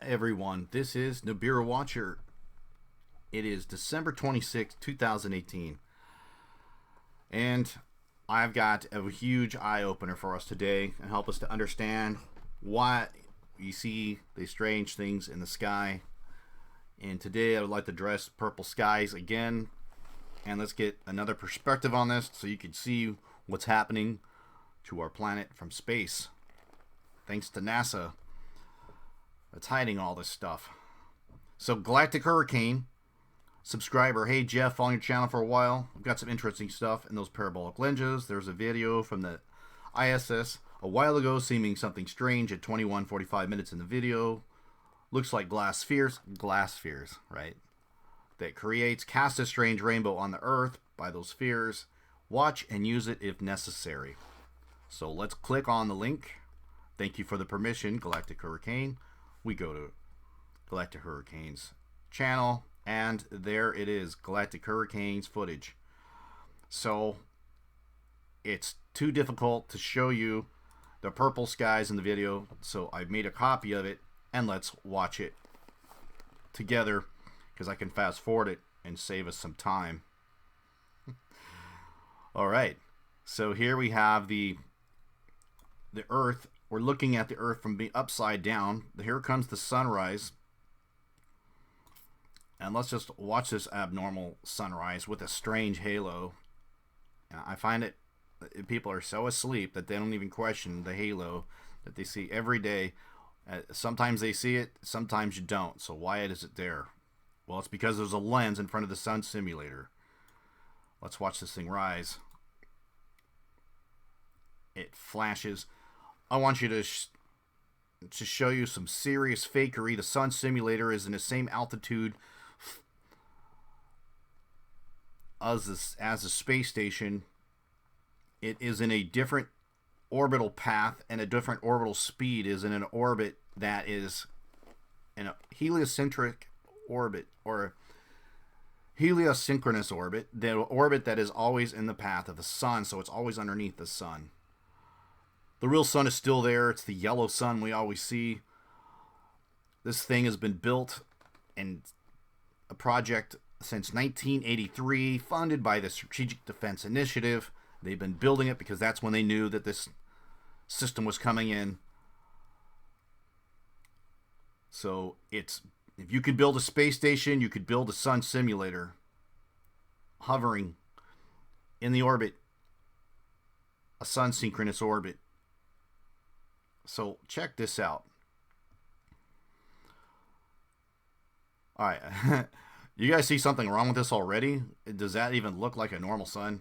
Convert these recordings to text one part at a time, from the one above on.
Everyone, this is Nibiru Watcher. It is December 26, 2018, and I've got a huge eye-opener for us today and help us to understand why you see these strange things in the sky. And today I would like to address purple skies again, and let's get another perspective on this so you can see what's happening to our planet from space. Thanks to NASA. It's hiding all this stuff. So Galactic Hurricane subscriber, hey Jeff, following your channel for a while. I've got some interesting stuff in those parabolic lenses. There's a video from the ISS a while ago seeming something strange at 21:45 minutes in the video. Looks like glass spheres, right? That cast a strange rainbow on the Earth by those spheres. Watch and use it if necessary. So let's click on the link. Thank you for the permission, Galactic Hurricane. We go to Galactic Hurricane's channel, and there it is, Galactic Hurricane's footage. So it's too difficult to show you the purple skies in the video, so I've made a copy of it, and let's watch it together because I can fast forward it and save us some time. All right, so here we have the Earth. We're looking at the Earth from being upside down. Here comes the sunrise. And let's just watch this abnormal sunrise with a strange halo. I find it, people are so asleep that they don't even question the halo that they see every day. Sometimes they see it, sometimes you don't. So why is it there? Well, it's because there's a lens in front of the sun simulator. Let's watch this thing rise. It flashes. I want you to show you some serious fakery. The sun simulator is in the same altitude as the space station. It is in a different orbital path and a different orbital speed. Is in an orbit that is in a heliocentric orbit or heliosynchronous orbit, the orbit that is always in the path of the sun, so it's always underneath the sun. The real sun is still there. It's the yellow sun we always see. This thing has been built in a project since 1983, funded by the Strategic Defense Initiative. They've been building it because that's when they knew that this system was coming in. So if you could build a space station, you could build a sun simulator hovering in the orbit, a sun synchronous orbit. So check this out. All right. You guys see something wrong with this already? Does that even look like a normal sun?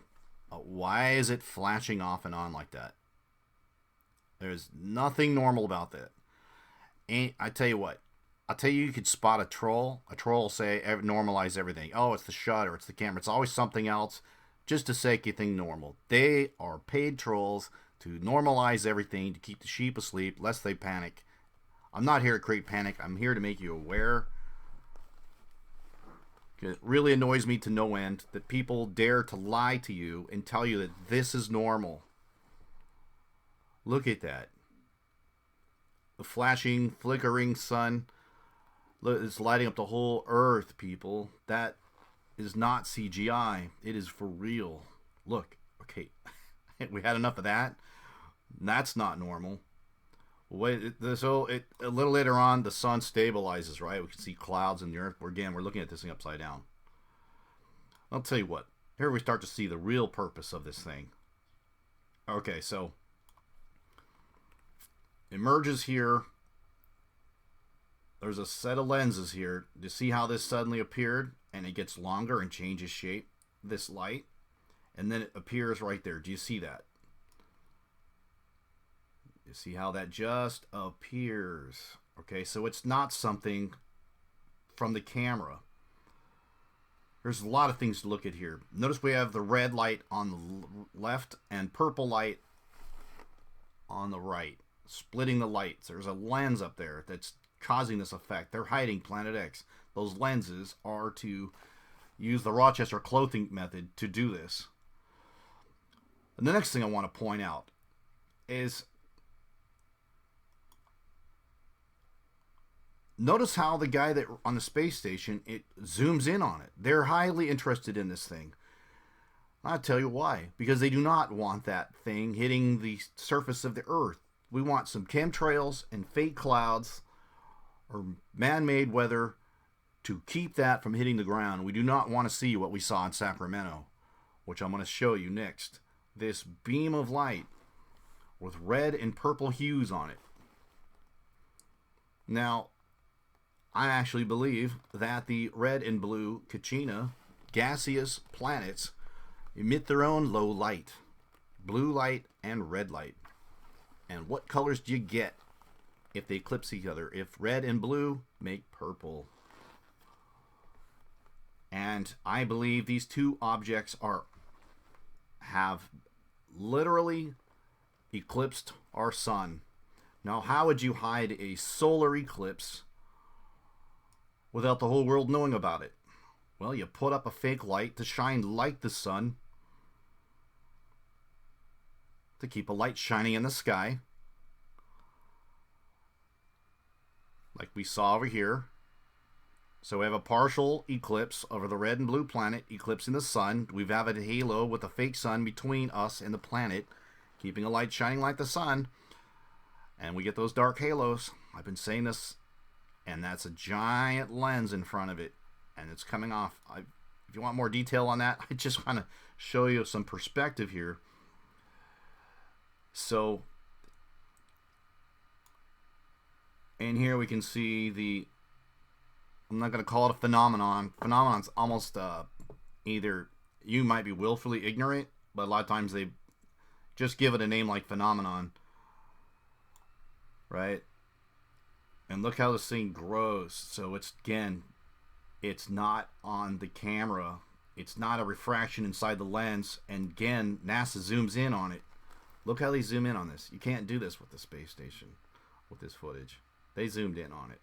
Why is it flashing off and on like that? There's nothing normal about that. And I tell you what. I'll tell you could spot a troll. A troll will say, normalize everything. Oh, it's the shutter. It's the camera. It's always something else just to say anything normal. They are paid trolls to normalize everything, to keep the sheep asleep, lest they panic. I'm not here to create panic. I'm here to make you aware. It really annoys me to no end that people dare to lie to you and tell you that this is normal. Look at that. The flashing, flickering sun. Look, it's lighting up the whole Earth, people. That is not CGI. It is for real. Look, okay. We had enough of that. That's not normal. Wait, so a little later on, the sun stabilizes, right? We can see clouds in the Earth. Again, we're looking at this thing upside down. I'll tell you what. Here we start to see the real purpose of this thing. Okay, so it merges here. There's a set of lenses here. To see how this suddenly appeared, and it gets longer and changes shape. This light. And then it appears right there. Do you see that? You see how that just appears. Okay, so it's not something from the camera. There's a lot of things to look at here. Notice we have the red light on the left and purple light on the right. Splitting the lights. There's a lens up there that's causing this effect. They're hiding Planet X. Those lenses are to use the Rochester clothing method to do this. And the next thing I want to point out is notice how the guy that on the space station, it zooms in on it. They're highly interested in this thing. I'll tell you why. Because they do not want that thing hitting the surface of the Earth. We want some chemtrails and fake clouds or man-made weather to keep that from hitting the ground. We do not want to see what we saw in Sacramento, which I'm going to show you next. This beam of light with red and purple hues on it. Now, I actually believe that the red and blue Kachina gaseous planets emit their own low light, blue light and red light. And what colors do you get if they eclipse each other? If red and blue make purple. And I believe these two objects have literally eclipsed our sun. Now, how would you hide a solar eclipse without the whole world knowing about it? Well, you put up a fake light to shine like the sun, to keep a light shining in the sky, like we saw over here. So we have a partial eclipse over the red and blue planet eclipsing the sun. We have a halo with a fake sun between us and the planet, keeping a light shining like the sun. And we get those dark halos. I've been saying this. And that's a giant lens in front of it. And it's coming off. If you want more detail on that, I just want to show you some perspective here. So, in here we can see the, I'm not going to call it a phenomenon. Phenomenon's almost either you might be willfully ignorant, but a lot of times they just give it a name like phenomenon. Right? And look how this thing grows. So it's, again, it's not on the camera. It's not a refraction inside the lens. And again, NASA zooms in on it. Look how they zoom in on this. You can't do this with the space station, with this footage. They zoomed in on it.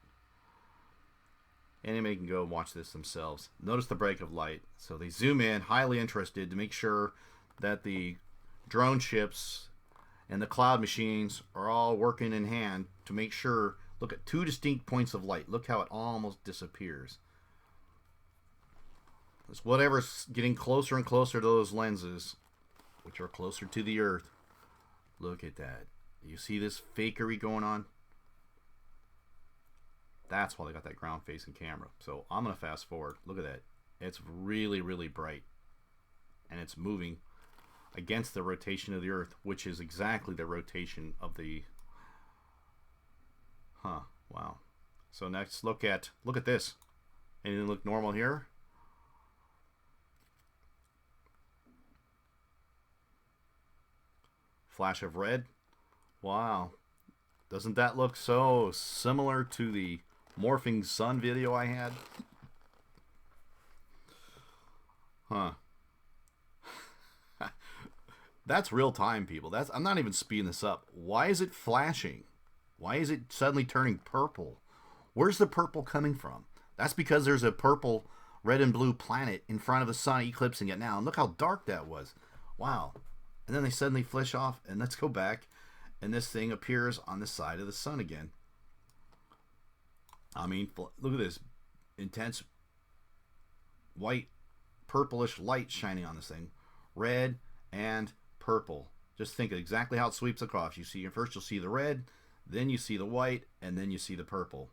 Anybody can go and watch this themselves. Notice the break of light. So they zoom in, highly interested, to make sure that the drone ships and the cloud machines are all working in hand to make sure. Look at two distinct points of light. Look how it almost disappears. It's whatever's getting closer and closer to those lenses, which are closer to the Earth. Look at that. You see this fakery going on? That's why they got that ground facing camera. So I'm going to fast forward. Look at that. It's really, really bright. And it's moving against the rotation of the Earth, which is exactly the rotation of the... Wow. So next, look at this. Anything look normal here? Flash of red. Wow. Doesn't that look so similar to the morphing sun video I had? That's real time, people. I'm not even speeding this up. Why is it flashing? Why is it suddenly turning purple? Where's the purple coming from? That's because there's a purple, red and blue planet in front of the sun eclipsing it now. And look how dark that was. Wow. And then they suddenly flash off. And let's go back. And this thing appears on the side of the sun again. I mean, look at this. Intense white, purplish light shining on this thing. Red and purple. Just think of exactly how it sweeps across. You see, first you'll see the red, then you see the white, and then you see the purple.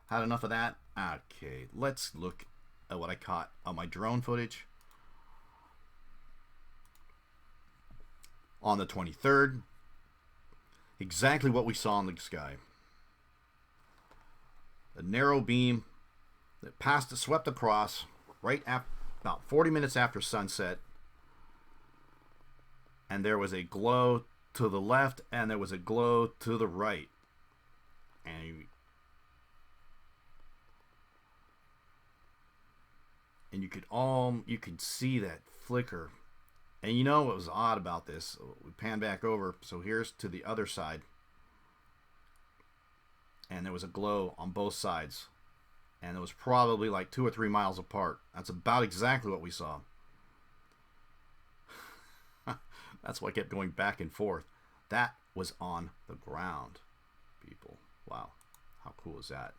Had enough of that? Okay, let's look at what I caught on my drone footage. On the 23rd, exactly what we saw in the sky. A narrow beam that swept across right after, about 40 minutes after sunset. And there was a glow to the left, and there was a glow to the right. And you could see that flicker. And you know what was odd about this? We pan back over, so here's to the other side. And there was a glow on both sides. And it was probably like 2 or 3 miles apart. That's about exactly what we saw. That's why I kept going back and forth. That was on the ground, people. Wow. How cool is that?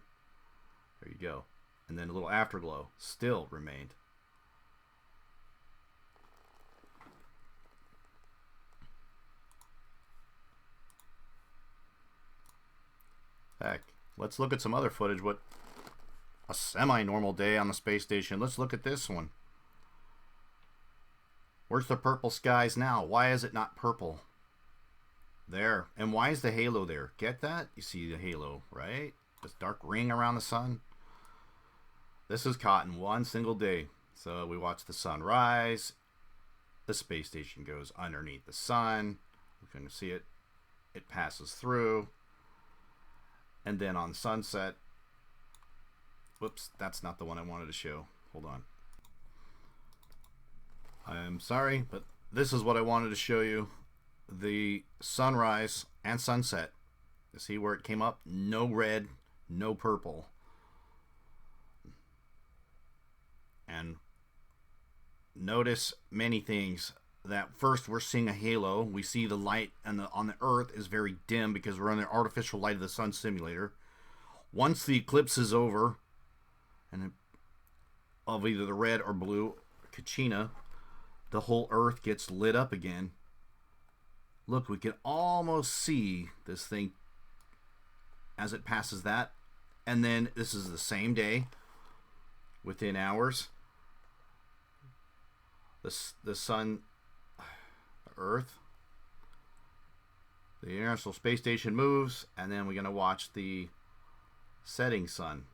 There you go. And then a little afterglow still remained. Heck, let's look at some other footage. What a semi-normal day on the space station. Let's look at this one. Where's the purple skies now? Why is it not purple? There. And why is the halo there? Get that? You see the halo, right? This dark ring around the sun. This is caught in one single day. So we watch the sun rise. The space station goes underneath the sun. We can see it. It passes through. And then on sunset, whoops, that's not the one I wanted to show. Hold on. I'm sorry, but this is what I wanted to show you. The sunrise and sunset. You see where it came up? No red, no purple. And notice many things. That first, we're seeing a halo. We see the light on the Earth is very dim because we're in the artificial light of the sun simulator. Once the eclipse is over, and of either the red or blue Kachina, the whole Earth gets lit up again. Look, we can almost see this thing as it passes that. And then this is the same day, within hours. The sun, Earth, the International Space Station moves, and then we're going to watch the setting sun.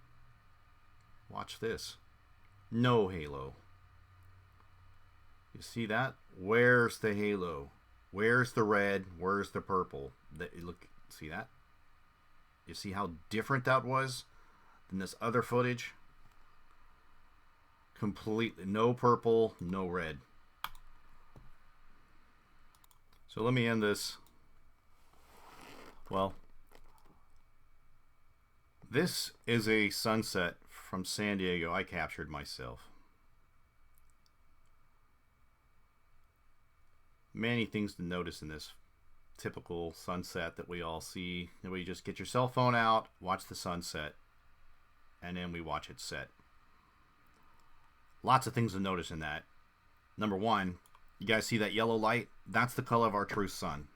Watch this. No halo. You see that? Where's the halo? Where's the red? Where's the purple? Look, see that? You see how different that was than this other footage? Completely no purple, no red. So let me end this. Well, this is a sunset from San Diego I captured myself. Many things to notice in this typical sunset that we all see. And we just get your cell phone out, watch the sunset, and then we watch it set. Lots of things to notice in that. Number one, you guys see that yellow light? That's the color of our true sun.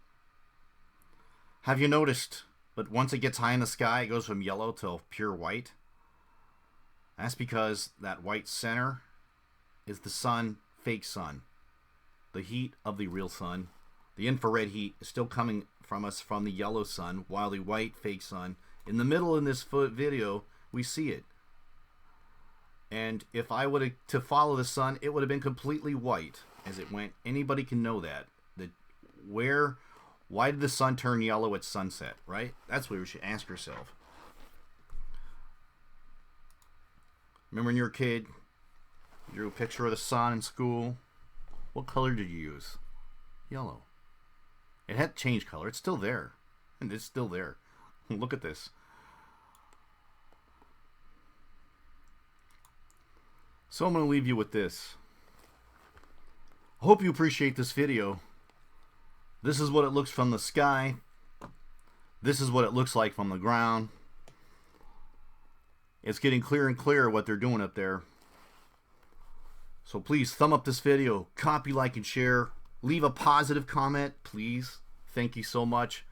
Have you noticed that once it gets high in the sky, it goes from yellow to pure white? That's because that white center is the sun, fake sun. The heat of the real sun, the infrared heat, is still coming from us from the yellow sun, while the white fake sun, in the middle in this video, we see it. And if I would have to follow the sun, it would have been completely white as it went. Anybody can know that. Why did the sun turn yellow at sunset, right? That's what we should ask yourself. Remember when you were a kid, you drew a picture of the sun in school? What color did you use? Yellow. It had changed color. It's still there. And it's still there. Look at this. So I'm going to leave you with this. I hope you appreciate this video. This is what it looks from the sky. This is what it looks like from the ground. It's getting clearer and clearer what they're doing up there. So please thumb up this video, copy, like, and share. Leave a positive comment, please. Thank you so much.